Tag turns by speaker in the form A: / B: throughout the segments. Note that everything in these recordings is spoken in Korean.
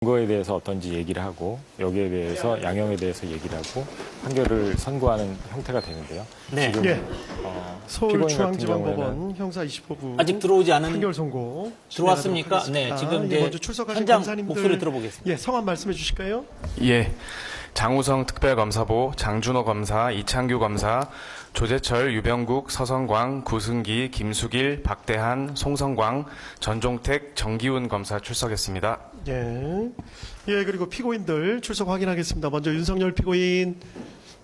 A: 증거에 대해서 어떤지 얘기를 하고 여기에 대해서 양형에 대해서 얘기를 하고 판결을 선고하는 형태가 되는데요.
B: 네.
A: 지금
C: 예. 서울중앙지방법원
A: 경우에는
C: 형사 20호부
B: 아직 들어오지 않은
C: 판결 선고
B: 들어왔습니까?
C: 진행하도록
B: 네, 지금
C: 하겠습니다.
B: 이제
C: 먼저 출석하신
B: 현장
C: 검사님들
B: 목소리 들어보겠습니다.
C: 예, 성함 말씀해 주실까요?
D: 예. 장우성 특별검사보, 장준호 검사, 이창규 검사, 조재철, 유병국, 서성광, 구승기, 김수길, 박대한, 송성광, 전종택, 정기훈 검사 출석했습니다.
C: 예. 예, 그리고 피고인들 출석 확인하겠습니다. 먼저 윤석열 피고인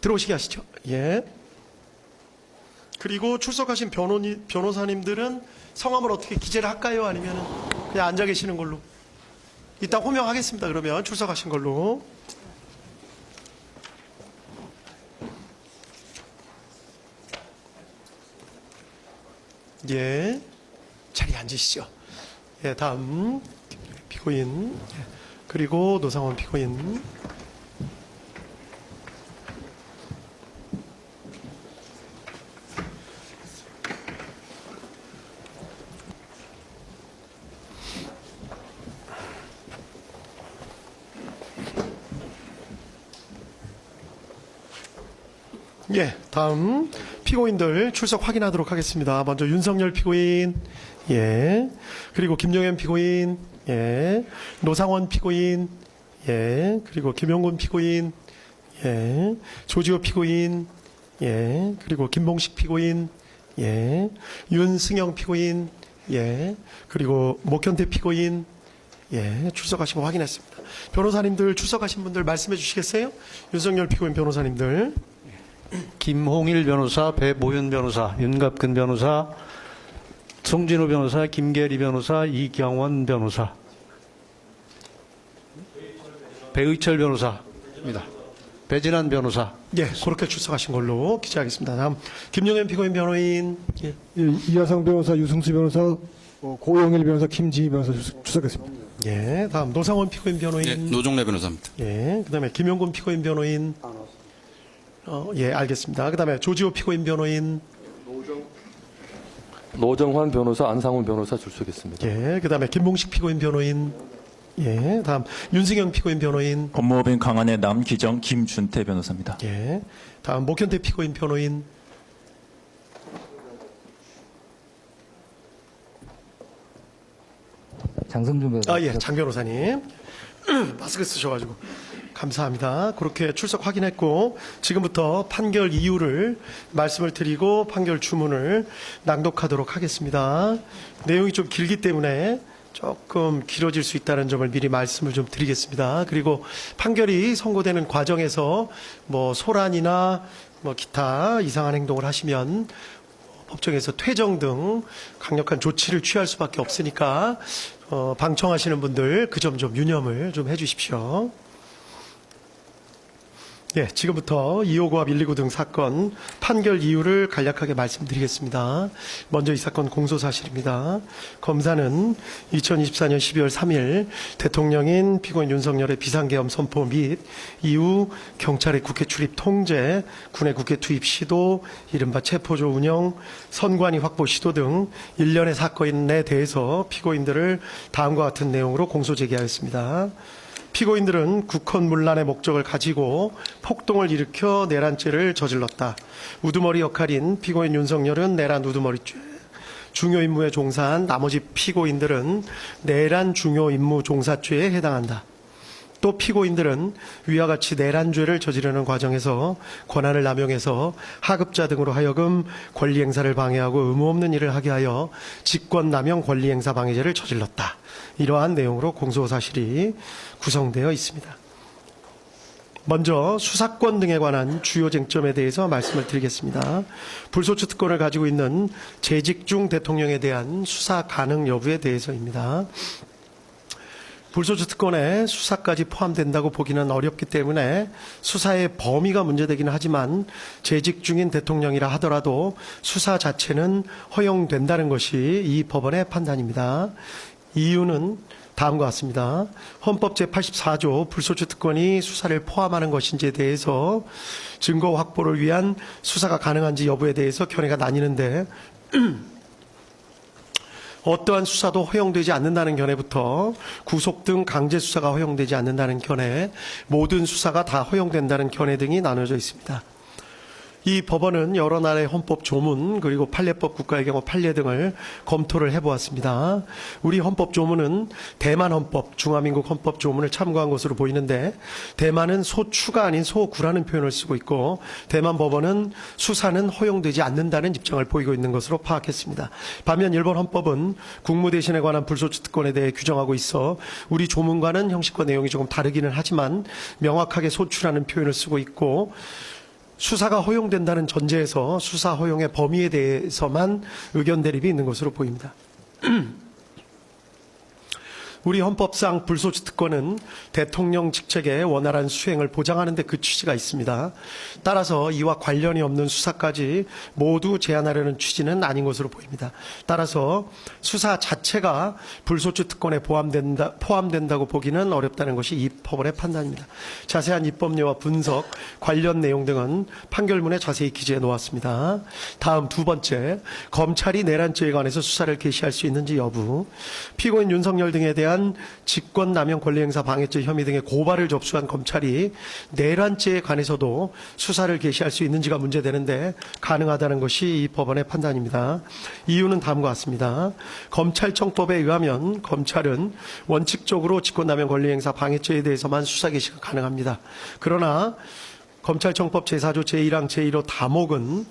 C: 들어오시게 하시죠. 예. 그리고 출석하신 변호사님들은 성함을 어떻게 기재를 할까요? 아니면 그냥 앉아 계시는 걸로? 이따 호명하겠습니다. 그러면 출석하신 걸로. 예. 자리에 앉으시죠. 예, 다음 피고인. 예. 그리고 노상원 피고인. 예, 다음 피고인들 출석 확인하도록 하겠습니다. 먼저 윤석열 피고인, 예, 그리고 김용현 피고인, 예, 노상원 피고인, 예, 그리고 김용군 피고인, 예, 조지호 피고인, 예, 그리고 김봉식 피고인, 예, 윤승영 피고인, 예, 그리고 목현태 피고인, 예, 출석하신 거 확인했습니다. 변호사님들 출석하신 분들 말씀해 주시겠어요? 윤석열 피고인 변호사님들.
E: 김홍일 변호사, 배모윤 변호사, 윤갑근 변호사, 송진호 변호사, 김계리 변호사, 이경원 변호사, 배의철 변호사입니다. 배진환 변호사.
C: 예, 그렇게 출석하신 걸로 기재하겠습니다. 다음 김용현 피고인 변호인. 예.
F: 이하상 변호사, 유승수 변호사, 고영일 변호사, 김지희 변호사 출석했습니다.
C: 예, 다음 노상원 피고인 변호인.
G: 네, 노종래 변호사입니다.
C: 예, 그다음에 김용군 피고인 변호인. 예, 알겠습니다. 그다음에 조지호 피고인 변호인.
H: 노정환 변호사, 안상훈 변호사 출석했습니다.
C: 예, 그다음에 김봉식 피고인 변호인. 예, 다음 윤승영 피고인 변호인.
I: 법무법인 강한의 남기정 김준태 변호사입니다.
C: 예, 다음 목현태 피고인 변호인.
J: 장성준 변호사.
C: 예, 장 변호사님. 마스크 쓰셔가지고 감사합니다. 그렇게 출석 확인했고 지금부터 판결 이유를 말씀을 드리고 판결 주문을 낭독하도록 하겠습니다. 내용이 좀 길기 때문에 조금 길어질 수 있다는 점을 미리 말씀을 좀 드리겠습니다. 그리고 판결이 선고되는 과정에서 뭐 소란이나 뭐 기타 이상한 행동을 하시면 법정에서 퇴정 등 강력한 조치를 취할 수밖에 없으니까 방청하시는 분들 그 점 좀 유념을 좀 해주십시오. 예, 지금부터 259와 129 등 사건 판결 이유를 간략하게 말씀드리겠습니다. 먼저 이 사건 공소사실입니다. 검사는 2024년 12월 3일 대통령인 피고인 윤석열의 비상계엄 선포 및 이후 경찰의 국회 출입 통제, 군의 국회 투입 시도, 이른바 체포조 운영, 선관위 확보 시도 등 일련의 사건에 대해서 피고인들을 다음과 같은 내용으로 공소 제기하였습니다. 피고인들은 국헌문란의 목적을 가지고 폭동을 일으켜 내란죄를 저질렀다. 우두머리 역할인 피고인 윤석열은 내란 우두머리죄, 중요 임무에 종사한 나머지 피고인들은 내란 중요 임무 종사죄에 해당한다. 또 피고인들은 위와 같이 내란죄를 저지르는 과정에서 권한을 남용해서 하급자 등으로 하여금 권리행사를 방해하고 의무 없는 일을 하게 하여 직권남용 권리행사 방해죄를 저질렀다. 이러한 내용으로 공소사실이 구성되어 있습니다. 먼저 수사권 등에 관한 주요 쟁점에 대해서 말씀을 드리겠습니다. 불소추 특권을 가지고 있는 재직 중 대통령에 대한 수사 가능 여부에 대해서입니다. 불소추 특권에 수사까지 포함된다고 보기는 어렵기 때문에 수사의 범위가 문제되기는 하지만 재직 중인 대통령이라 하더라도 수사 자체는 허용된다는 것이 이 법원의 판단입니다. 이유는 다음과 같습니다. 헌법 제84조 불소추 특권이 수사를 포함하는 것인지에 대해서 증거 확보를 위한 수사가 가능한지 여부에 대해서 견해가 나뉘는데 어떠한 수사도 허용되지 않는다는 견해부터 구속 등 강제 수사가 허용되지 않는다는 견해, 모든 수사가 다 허용된다는 견해 등이 나눠져 있습니다. 이 법원은 여러 나라의 헌법 조문 그리고 판례법 국가의 경우 판례 등을 검토를 해보았습니다. 우리 헌법 조문은 대만 헌법, 중화민국 헌법 조문을 참고한 것으로 보이는데 대만은 소추가 아닌 소구라는 표현을 쓰고 있고 대만 법원은 수사는 허용되지 않는다는 입장을 보이고 있는 것으로 파악했습니다. 반면 일본 헌법은 국무 대신에 관한 불소추 특권에 대해 규정하고 있어 우리 조문과는 형식과 내용이 조금 다르기는 하지만 명확하게 소추라는 표현을 쓰고 있고 수사가 허용된다는 전제에서 수사 허용의 범위에 대해서만 의견 대립이 있는 것으로 보입니다. 우리 헌법상 불소추 특권은 대통령 직책의 원활한 수행을 보장하는 데 그 취지가 있습니다. 따라서 이와 관련이 없는 수사까지 모두 제한하려는 취지는 아닌 것으로 보입니다. 따라서 수사 자체가 불소추 특권에 포함된다고 보기는 어렵다는 것이 이 법원의 판단입니다. 자세한 입법례와 분석, 관련 내용 등은 판결문에 자세히 기재해 놓았습니다. 다음 두 번째, 검찰이 내란죄에 관해서 수사를 개시할 수 있는지 여부. 피고인 윤석열 등에 대한 직권남용 권리행사 방해죄 혐의 등의 고발을 접수한 검찰이 내란죄에 관해서도 수사를 개시할 수 있는지가 문제되는데 가능하다는 것이 이 법원의 판단입니다. 이유는 다음과 같습니다. 검찰청법에 의하면 검찰은 원칙적으로 직권남용 권리행사 방해죄에 대해서만 수사 개시가 가능합니다. 그러나 검찰청법 제4조 제1항 제1호 다목은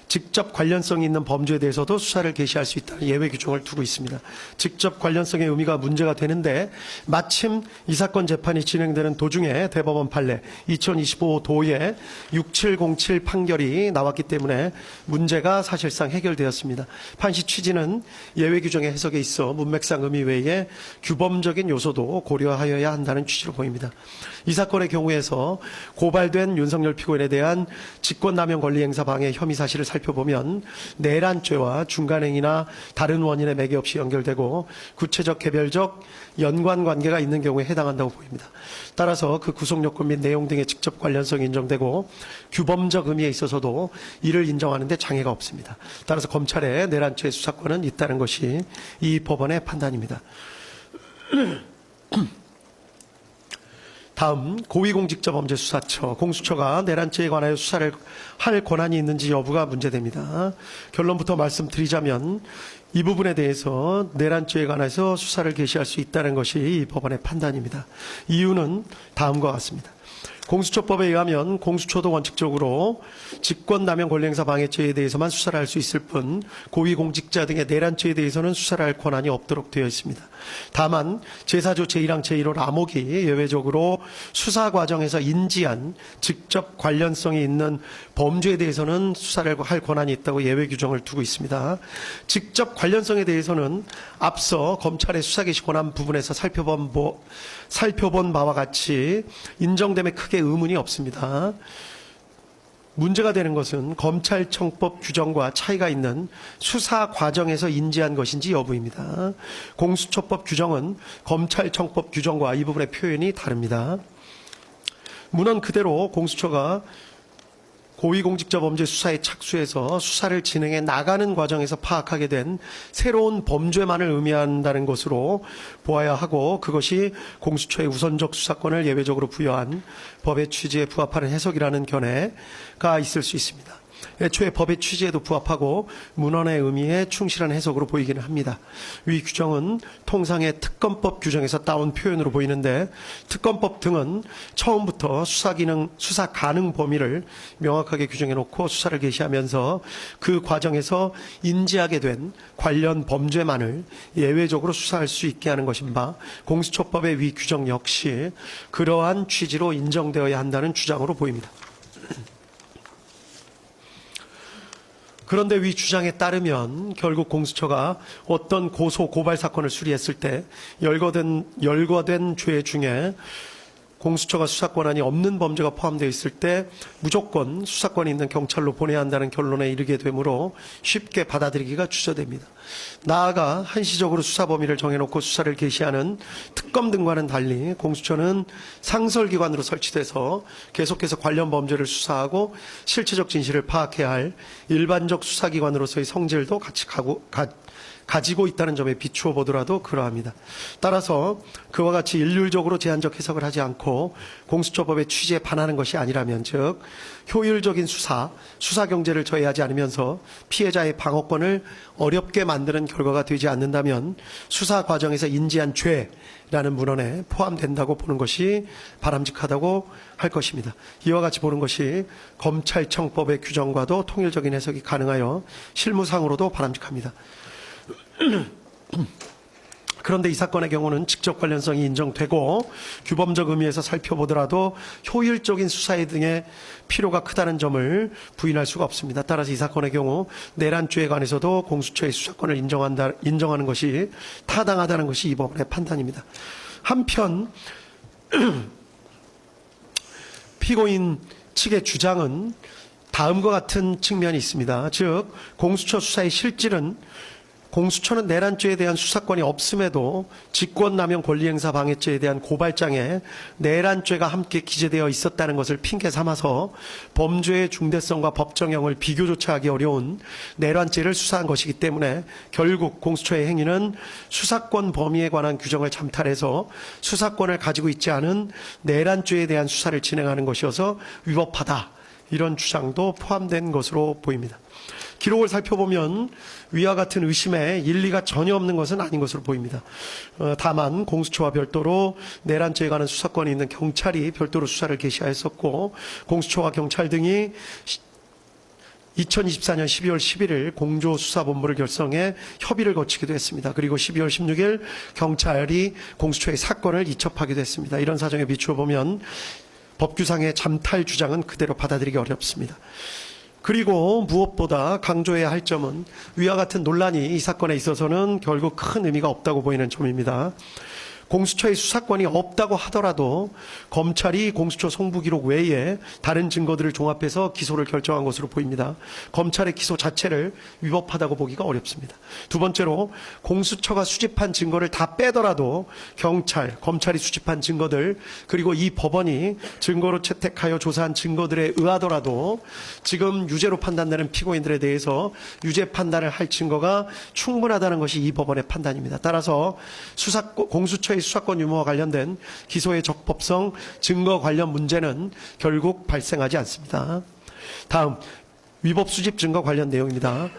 C: 직접 관련성이 있는 범죄에 대해서도 수사를 개시할 수 있다는 예외 규정을 두고 있습니다. 직접 관련성의 의미가 문제가 되는데 마침 이 사건 재판이 진행되는 도중에 대법원 판례 2025도의 6707 판결이 나왔기 때문에 문제가 사실상 해결되었습니다. 판시 취지는 예외 규정의 해석에 있어 문맥상 의미 외에 규범적인 요소도 고려하여야 한다는 취지로 보입니다. 이 사건의 경우에서 고발된 윤석열 피고인에 대한 직권남용 권리행사 방해 혐의 사실을 살펴보면 내란죄와 중간행위나 다른 원인에 매개 없이 연결되고 구체적 개별적 연관관계가 있는 경우에 해당한다고 보입니다. 따라서 그 구속요건 및 내용 등의 직접 관련성이 인정되고 규범적 의미에 있어서도 이를 인정하는 데 장애가 없습니다. 따라서 검찰의 내란죄 수사권은 있다는 것이 이 법원의 판단입니다. 다음 고위공직자범죄수사처 공수처가 내란죄에 관하여 수사를 할 권한이 있는지 여부가 문제됩니다. 결론부터 말씀드리자면 이 부분에 대해서 내란죄에 관해서 수사를 개시할 수 있다는 것이 이 법원의 판단입니다. 이유는 다음과 같습니다. 공수처법에 의하면 공수처도 원칙적으로 직권남용 권리행사 방해죄에 대해서만 수사를 할 수 있을 뿐 고위공직자 등의 내란죄에 대해서는 수사를 할 권한이 없도록 되어 있습니다. 다만 제4조 제1항 제1호 라목이 예외적으로 수사 과정에서 인지한 직접 관련성이 있는 범죄에 대해서는 수사를 할 권한이 있다고 예외 규정을 두고 있습니다. 직접 관련성에 대해서는 앞서 검찰의 수사 개시 권한 부분에서 살펴본 바와 같이 인정됨에 크게 의문이 없습니다. 문제가 되는 것은 검찰청법 규정과 차이가 있는 수사 과정에서 인지한 것인지 여부입니다. 공수처법 규정은 검찰청법 규정과 이 부분의 표현이 다릅니다. 문헌 그대로 공수처가 고위공직자 범죄 수사에 착수해서 수사를 진행해 나가는 과정에서 파악하게 된 새로운 범죄만을 의미한다는 것으로 보아야 하고 그것이 공수처의 우선적 수사권을 예외적으로 부여한 법의 취지에 부합하는 해석이라는 견해가 있을 수 있습니다. 애초에 법의 취지에도 부합하고 문헌의 의미에 충실한 해석으로 보이기는 합니다. 위 규정은 통상의 특검법 규정에서 따온 표현으로 보이는데 특검법 등은 처음부터 수사 가능 범위를 명확하게 규정해 놓고 수사를 개시하면서 그 과정에서 인지하게 된 관련 범죄만을 예외적으로 수사할 수 있게 하는 것인 바 공수처법의 위 규정 역시 그러한 취지로 인정되어야 한다는 주장으로 보입니다. 그런데 위 주장에 따르면 결국 공수처가 어떤 고발 사건을 수리했을 때 열거된 죄 중에 공수처가 수사권한이 없는 범죄가 포함되어 있을 때 무조건 수사권이 있는 경찰로 보내야 한다는 결론에 이르게 되므로 쉽게 받아들이기가 주저됩니다. 나아가 한시적으로 수사 범위를 정해놓고 수사를 개시하는 특검 등과는 달리 공수처는 상설기관으로 설치돼서 계속해서 관련 범죄를 수사하고 실체적 진실을 파악해야 할 일반적 수사기관으로서의 성질도 같이 가지고 있다는 점에 비추어 보더라도 그러합니다. 따라서 그와 같이 일률적으로 제한적 해석을 하지 않고 공수처법의 취지에 반하는 것이 아니라면, 즉 효율적인 수사 경제를 저해하지 않으면서 피해자의 방어권을 어렵게 만드는 결과가 되지 않는다면 수사 과정에서 인지한 죄라는 문헌에 포함된다고 보는 것이 바람직하다고 할 것입니다. 이와 같이 보는 것이 검찰청법의 규정과도 통일적인 해석이 가능하여 실무상으로도 바람직합니다. 그런데 이 사건의 경우는 직접 관련성이 인정되고 규범적 의미에서 살펴보더라도 효율적인 수사에 등의 필요가 크다는 점을 부인할 수가 없습니다. 따라서 이 사건의 경우 내란죄에 관해서도 공수처의 수사권을 인정하는 것이 타당하다는 것이 이 법원의 판단입니다. 한편 피고인 측의 주장은 다음과 같은 측면이 있습니다. 즉 공수처 수사의 실질은 공수처는 내란죄에 대한 수사권이 없음에도 직권남용 권리행사 방해죄에 대한 고발장에 내란죄가 함께 기재되어 있었다는 것을 핑계 삼아서 범죄의 중대성과 법정형을 비교조차 하기 어려운 내란죄를 수사한 것이기 때문에 결국 공수처의 행위는 수사권 범위에 관한 규정을 잠탈해서 수사권을 가지고 있지 않은 내란죄에 대한 수사를 진행하는 것이어서 위법하다. 이런 주장도 포함된 것으로 보입니다. 기록을 살펴보면 위와 같은 의심에 일리가 전혀 없는 것은 아닌 것으로 보입니다. 다만 공수처와 별도로 내란죄에 관한 수사권이 있는 경찰이 별도로 수사를 개시하였었고 공수처와 경찰 등이 2024년 12월 11일 공조수사본부를 결성해 협의를 거치기도 했습니다. 그리고 12월 16일 경찰이 공수처의 사건을 이첩하기도 했습니다. 이런 사정에 비추어 보면 법규상의 잠탈 주장은 그대로 받아들이기 어렵습니다. 그리고 무엇보다 강조해야 할 점은 위와 같은 논란이 이 사건에 있어서는 결국 큰 의미가 없다고 보이는 점입니다. 공수처의 수사권이 없다고 하더라도 검찰이 공수처 송부기록 외에 다른 증거들을 종합해서 기소를 결정한 것으로 보입니다. 검찰의 기소 자체를 위법하다고 보기가 어렵습니다. 두 번째로 공수처가 수집한 증거를 다 빼더라도 검찰이 수집한 증거들 그리고 이 법원이 증거로 채택하여 조사한 증거들에 의하더라도 지금 유죄로 판단되는 피고인들에 대해서 유죄 판단을 할 증거가 충분하다는 것이 이 법원의 판단입니다. 따라서 공수처의 수사권 유무와 관련된 기소의 적법성, 증거 관련 문제는 결국 발생하지 않습니다. 다음, 위법 수집 증거 관련 내용입니다.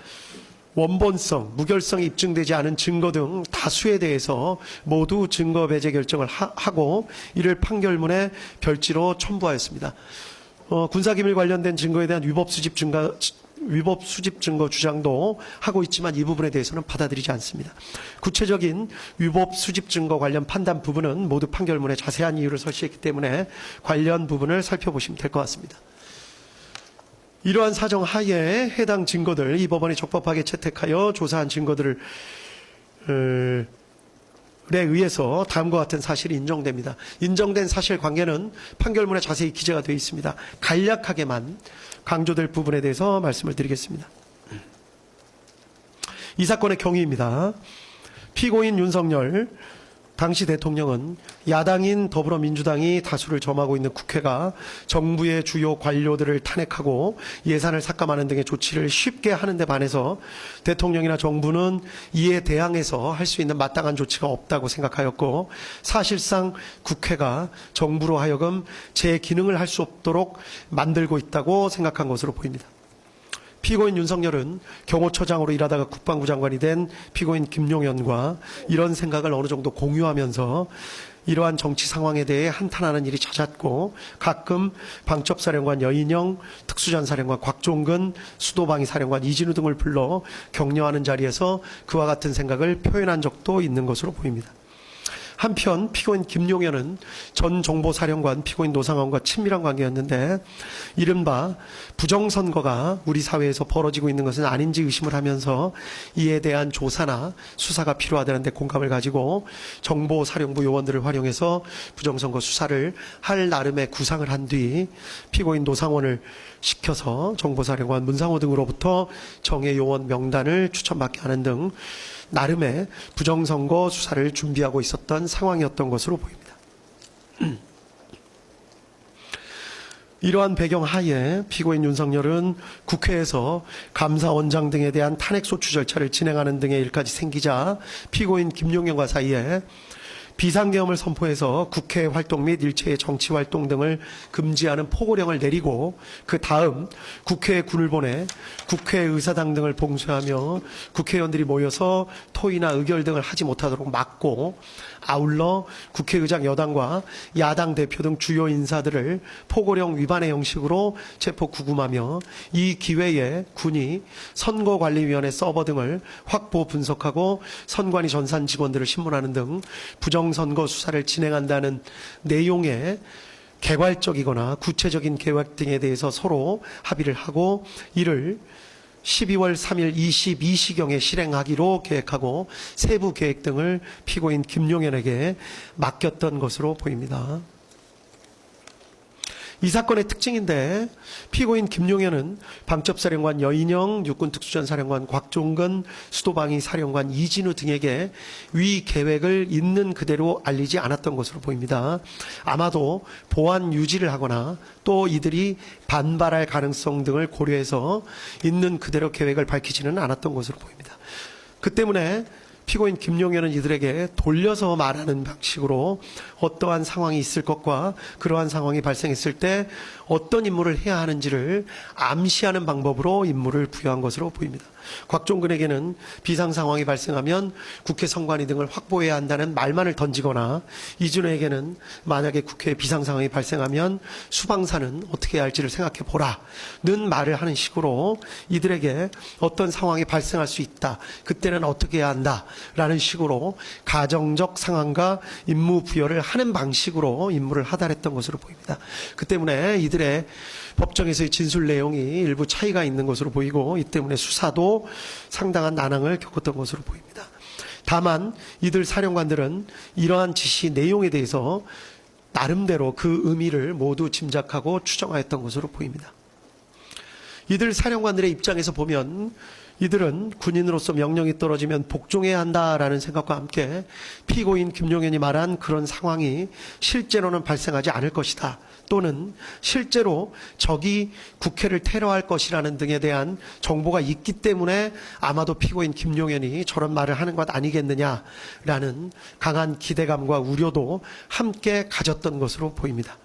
C: 원본성, 무결성이 입증되지 않은 증거 등 다수에 대해서 모두 증거 배제 결정을 하고 이를 판결문에 별지로 첨부하였습니다. 군사기밀 관련된 증거에 대한 위법 수집 증거 주장도 하고 있지만 이 부분에 대해서는 받아들이지 않습니다. 구체적인 위법 수집 증거 관련 판단 부분은 모두 판결문에 자세한 이유를 설치했기 때문에 관련 부분을 살펴보시면 될 것 같습니다. 이러한 사정 하에 해당 증거들, 이 법원이 적법하게 채택하여 조사한 증거들을 에 의해서 다음과 같은 사실이 인정됩니다. 인정된 사실관계는 판결문에 자세히 기재가 되어 있습니다. 간략하게만 강조될 부분에 대해서 말씀을 드리겠습니다. 이 사건의 경위입니다. 피고인 윤석열 당시 대통령은 야당인 더불어민주당이 다수를 점하고 있는 국회가 정부의 주요 관료들을 탄핵하고 예산을 삭감하는 등의 조치를 쉽게 하는 데 반해서 대통령이나 정부는 이에 대항해서 할 수 있는 마땅한 조치가 없다고 생각하였고 사실상 국회가 정부로 하여금 제 기능을 할 수 없도록 만들고 있다고 생각한 것으로 보입니다. 피고인 윤석열은 경호처장으로 일하다가 국방부 장관이 된 피고인 김용현과 이런 생각을 어느 정도 공유하면서 이러한 정치 상황에 대해 한탄하는 일이 잦았고 가끔 방첩사령관 여인영, 특수전사령관 곽종근, 수도방위사령관 이진우 등을 불러 격려하는 자리에서 그와 같은 생각을 표현한 적도 있는 것으로 보입니다. 한편 피고인 김용현은 전 정보사령관 피고인 노상원과 친밀한 관계였는데 이른바 부정선거가 우리 사회에서 벌어지고 있는 것은 아닌지 의심을 하면서 이에 대한 조사나 수사가 필요하다는 데 공감을 가지고 정보사령부 요원들을 활용해서 부정선거 수사를 할 나름의 구상을 한 뒤 피고인 노상원을 시켜서 정보사령관 문상호 등으로부터 정예 요원 명단을 추천받게 하는 등 나름의 부정선거 수사를 준비하고 있었던 상황이었던 것으로 보입니다. 이러한 배경 하에 피고인 윤석열은 국회에서 감사원장 등에 대한 탄핵소추 절차를 진행하는 등의 일까지 생기자 피고인 김용현과 사이에 비상계엄을 선포해서 국회 활동 및 일체의 정치 활동 등을 금지하는 포고령을 내리고 그 다음 국회에 군을 보내 국회의사당 등을 봉쇄하며 국회의원들이 모여서 토의나 의결 등을 하지 못하도록 막고 아울러 국회의장 여당과 야당 대표 등 주요 인사들을 포고령 위반의 형식으로 체포 구금하며 이 기회에 군이 선거관리위원회 서버 등을 확보 분석하고 선관위 전산 직원들을 신문하는 등 부정선거 수사를 진행한다는 내용의 개괄적이거나 구체적인 계획 등에 대해서 서로 합의를 하고 이를 12월 3일 22시경에 실행하기로 계획하고 세부 계획 등을 피고인 김용현에게 맡겼던 것으로 보입니다. 이 사건의 특징인데 피고인 김용현은 방첩사령관 여인영, 육군특수전사령관 곽종근, 수도방위 사령관 이진우 등에게 위 계획을 있는 그대로 알리지 않았던 것으로 보입니다. 아마도 보안 유지를 하거나 또 이들이 반발할 가능성 등을 고려해서 있는 그대로 계획을 밝히지는 않았던 것으로 보입니다. 그 때문에 피고인 김용현은 이들에게 돌려서 말하는 방식으로 어떠한 상황이 있을 것과 그러한 상황이 발생했을 때 어떤 임무를 해야 하는지를 암시하는 방법으로 임무를 부여한 것으로 보입니다. 곽종근에게는 비상 상황이 발생하면 국회 선관위 등을 확보해야 한다는 말만을 던지거나 이준호에게는 만약에 국회에 비상 상황이 발생하면 수방사는 어떻게 해야 할지를 생각해 보라는 말을 하는 식으로 이들에게 어떤 상황이 발생할 수 있다. 그때는 어떻게 해야 한다라는 식으로 가정적 상황과 임무 부여를 하는 방식으로 임무를 하달했던 것으로 보입니다. 그 때문에 이들의 법정에서의 진술 내용이 일부 차이가 있는 것으로 보이고 이 때문에 수사도 상당한 난항을 겪었던 것으로 보입니다. 다만 이들 사령관들은 이러한 지시 내용에 대해서 나름대로 그 의미를 모두 짐작하고 추정하였던 것으로 보입니다. 이들 사령관들의 입장에서 보면 이들은 군인으로서 명령이 떨어지면 복종해야 한다라는 생각과 함께 피고인 김용현이 말한 그런 상황이 실제로는 발생하지 않을 것이다. 또는 실제로 적이 국회를 테러할 것이라는 등에 대한 정보가 있기 때문에 아마도 피고인 김용현이 저런 말을 하는 것 아니겠느냐라는 강한 기대감과 우려도 함께 가졌던 것으로 보입니다.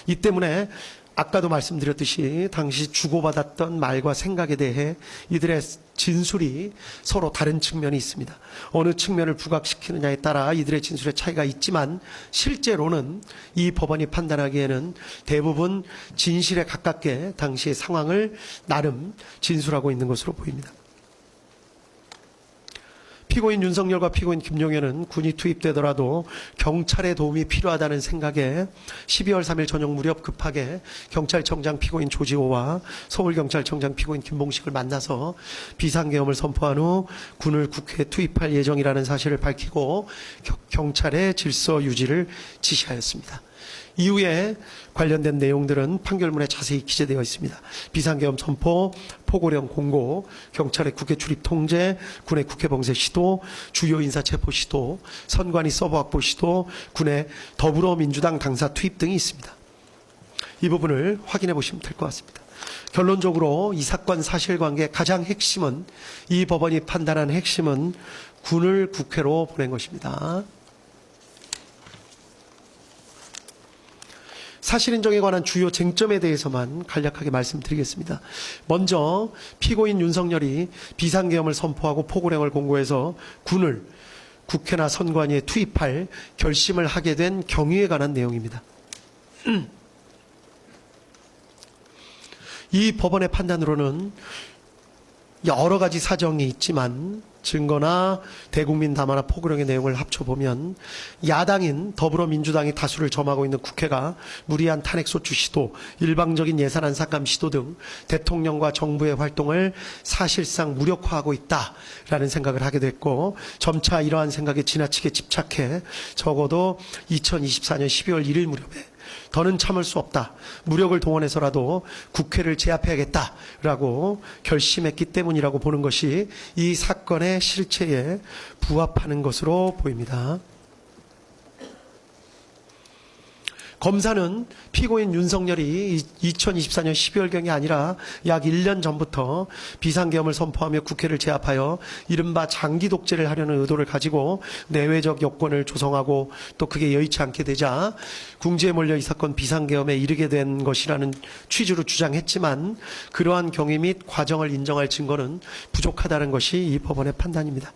C: 이 때문에 아까도 말씀드렸듯이 당시 주고받았던 말과 생각에 대해 이들의 진술이 서로 다른 측면이 있습니다. 어느 측면을 부각시키느냐에 따라 이들의 진술의 차이가 있지만 실제로는 이 법원이 판단하기에는 대부분 진실에 가깝게 당시의 상황을 나름 진술하고 있는 것으로 보입니다. 피고인 윤석열과 피고인 김용현은 군이 투입되더라도 경찰의 도움이 필요하다는 생각에 12월 3일 저녁 무렵 급하게 경찰청장 피고인 조지호와 서울경찰청장 피고인 김봉식을 만나서 비상계엄을 선포한 후 군을 국회에 투입할 예정이라는 사실을 밝히고 경찰의 질서 유지를 지시하였습니다. 이후에 관련된 내용들은 판결문에 자세히 기재되어 있습니다. 비상계엄 선포, 포고령 공고, 경찰의 국회 출입 통제, 군의 국회 봉쇄 시도, 주요 인사 체포 시도, 선관위 서버 확보 시도, 군의 더불어민주당 당사 투입 등이 있습니다. 이 부분을 확인해 보시면 될 것 같습니다. 결론적으로 이 사건 사실관계의 가장 핵심은 이 법원이 판단한 핵심은 군을 국회로 보낸 것입니다. 사실인정에 관한 주요 쟁점에 대해서만 간략하게 말씀드리겠습니다. 먼저 피고인 윤석열이 비상계엄을 선포하고 포고령을 공고해서 군을 국회나 선관위에 투입할 결심을 하게 된 경위에 관한 내용입니다. 이 법원의 판단으로는 여러 가지 사정이 있지만 증거나 대국민 담화나 포고령의 내용을 합쳐보면 야당인 더불어민주당이 다수를 점하고 있는 국회가 무리한 탄핵소추 시도, 일방적인 예산 안삭감 시도 등 대통령과 정부의 활동을 사실상 무력화하고 있다라는 생각을 하게 됐고 점차 이러한 생각에 지나치게 집착해 적어도 2024년 12월 1일 무렵에 더는 참을 수 없다. 무력을 동원해서라도 국회를 제압해야겠다라고 결심했기 때문이라고 보는 것이 이 사건의 실체에 부합하는 것으로 보입니다. 검사는 피고인 윤석열이 2024년 12월경이 아니라 약 1년 전부터 비상계엄을 선포하며 국회를 제압하여 이른바 장기 독재를 하려는 의도를 가지고 내외적 여건을 조성하고 또 그게 여의치 않게 되자 궁지에 몰려 이 사건 비상계엄에 이르게 된 것이라는 취지로 주장했지만 그러한 경위 및 과정을 인정할 증거는 부족하다는 것이 이 법원의 판단입니다.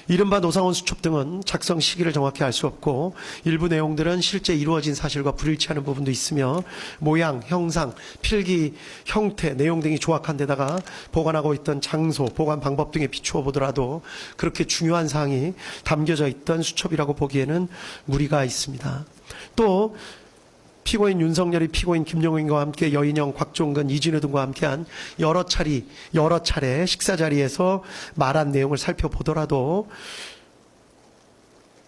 C: 이른바 노상원 수첩 등은 작성 시기를 정확히 알 수 없고 일부 내용들은 실제 이루어진 사실과 불일치하는 부분도 있으며 모양, 형상, 필기, 형태, 내용 등이 조악한 데다가 보관하고 있던 장소, 보관 방법 등에 비추어 보더라도 그렇게 중요한 사항이 담겨져 있던 수첩이라고 보기에는 무리가 있습니다. 또 피고인 윤석열이 피고인 김용인과 함께 여인영, 곽종근, 이진우 등과 함께한 여러 차례 식사 자리에서 말한 내용을 살펴보더라도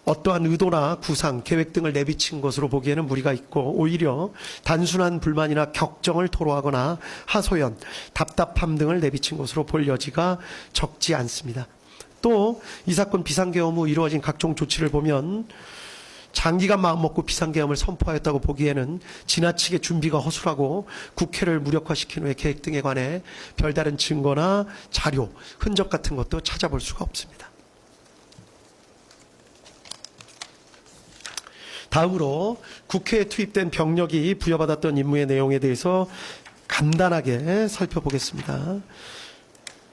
C: 어떠한 의도나 구상, 계획 등을 내비친 것으로 보기에는 무리가 있고 오히려 단순한 불만이나 격정을 토로하거나 하소연, 답답함 등을 내비친 것으로 볼 여지가 적지 않습니다. 또 이 사건 비상계엄 후 이루어진 각종 조치를 보면 장기간 마음먹고 비상계엄을 선포하였다고 보기에는 지나치게 준비가 허술하고 국회를 무력화시킨 후에 계획 등에 관해 별다른 증거나 자료, 흔적 같은 것도 찾아볼 수가 없습니다. 다음으로 국회에 투입된 병력이 부여받았던 임무의 내용에 대해서 간단하게 살펴보겠습니다.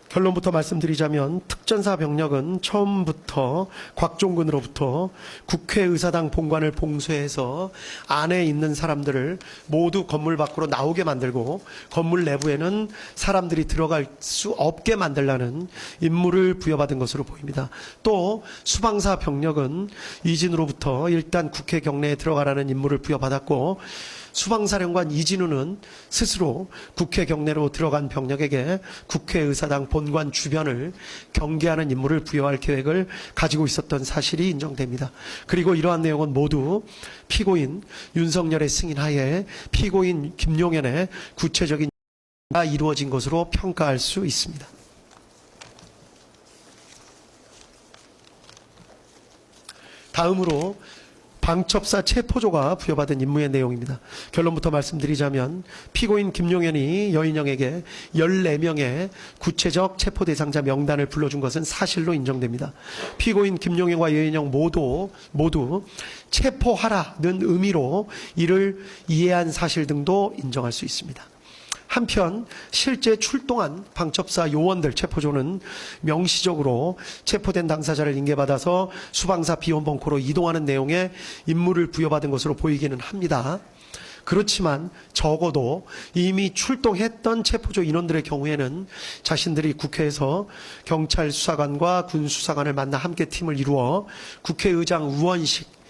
C: 결론부터 말씀드리자면 특전사 병력은 처음부터 곽종근으로부터 국회의사당 본관을 봉쇄해서 안에 있는 사람들을 모두 건물 밖으로 나오게 만들고 건물 내부에는 사람들이 들어갈 수 없게 만들라는 임무를 부여받은 것으로 보입니다. 또 수방사 병력은 이진우로부터 일단 국회 경내에 들어가라는 임무를 부여받았고 수방사령관 이진우는 스스로 국회 경내로 들어간 병력에게 국회의사당 본관 주변을 경계하는 임무를 부여할 계획을 가지고 있었던 사실이 인정됩니다. 그리고 이러한 내용은 모두 피고인 윤석열의 승인하에 피고인 김용현의 구체적인 이루어진 것으로 평가할 수 있습니다. 다음으로 방첩사 체포조가 부여받은 임무의 내용입니다. 결론부터 말씀드리자면 피고인 김용현이 여인영에게 14명의 구체적 체포 대상자 명단을 불러준 것은 사실로 인정됩니다. 피고인 김용현과 여인영 모두 체포하라는 의미로 이를 이해한 사실 등도 인정할 수 있습니다. 한편 실제 출동한 방첩사 요원들 체포조는 명시적으로 체포된 당사자를 인계받아서 수방사 비원벙커로 이동하는 내용의 임무를 부여받은 것으로 보이기는 합니다. 그렇지만 적어도 이미 출동했던 체포조 인원들의 경우에는 자신들이 국회에서 경찰 수사관과 군 수사관을 만나 함께 팀을 이루어 국회의장 우원식,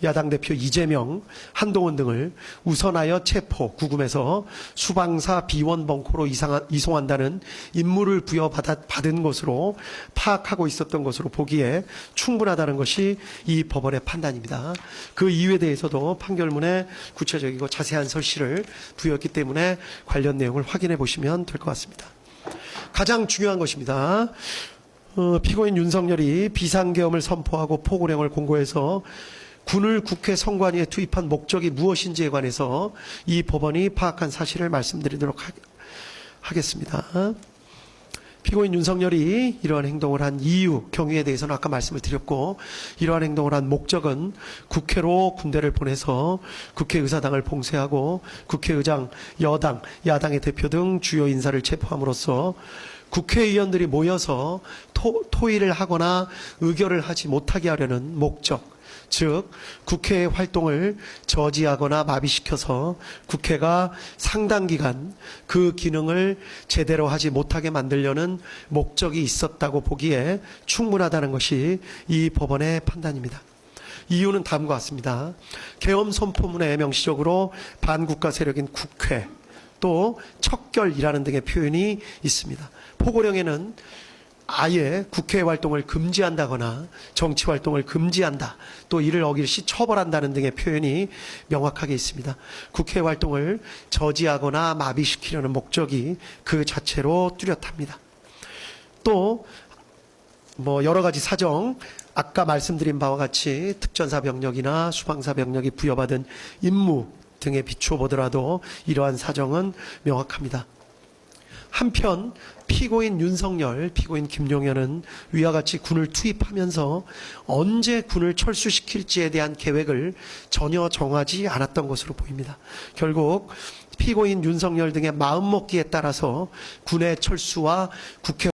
C: 야당 대표 이재명, 한동훈 등을 우선하여 체포, 구금해서 수방사 비원 벙커로 이송한다는 임무를 부여받은 것으로 파악하고 있었던 것으로 보기에 충분하다는 것이 이 법원의 판단입니다. 그 이유에 대해서도 판결문에 구체적이고 자세한 설시를 부여했기 때문에 관련 내용을 확인해 보시면 될 것 같습니다. 가장 중요한 것입니다. 피고인 윤석열이 비상계엄을 선포하고 포고령을 공고해서 군을 국회 선관위에 투입한 목적이 무엇인지에 관해서 이 법원이 파악한 사실을 말씀드리도록 하겠습니다. 피고인 윤석열이 이러한 행동을 한 이유, 경위에 대해서는 아까 말씀을 드렸고 이러한 행동을 한 목적은 국회로 군대를 보내서 국회의사당을 봉쇄하고 국회의장, 여당, 야당의 대표 등 주요 인사를 체포함으로써 국회의원들이 모여서 토의를 하거나 의결을 하지 못하게 하려는 목적, 즉 국회의 활동을 저지하거나 마비시켜서 국회가 상당 기간 그 기능을 제대로 하지 못하게 만들려는 목적이 있었다고 보기에 충분하다는 것이 이 법원의 판단입니다. 이유는 다음과 같습니다. 계엄 선포문에 명시적으로 반국가 세력인 국회, 또 척결이라는 등의 표현이 있습니다. 포고령에는 아예 국회 활동을 금지한다거나 정치 활동을 금지한다, 또 이를 어길 시 처벌한다는 등의 표현이 명확하게 있습니다. 국회 활동을 저지하거나 마비시키려는 목적이 그 자체로 뚜렷합니다. 또 여러 가지 사정, 아까 말씀드린 바와 같이 특전사 병력이나 수방사 병력이 부여받은 임무 등에 비추어 보더라도 이러한 사정은 명확합니다. 한편 피고인 윤석열, 피고인 김용현은 위와 같이 군을 투입하면서 언제 군을 철수시킬지에 대한 계획을 전혀 정하지 않았던 것으로 보입니다. 결국 피고인 윤석열 등의 마음먹기에 따라서 군의 철수와 국회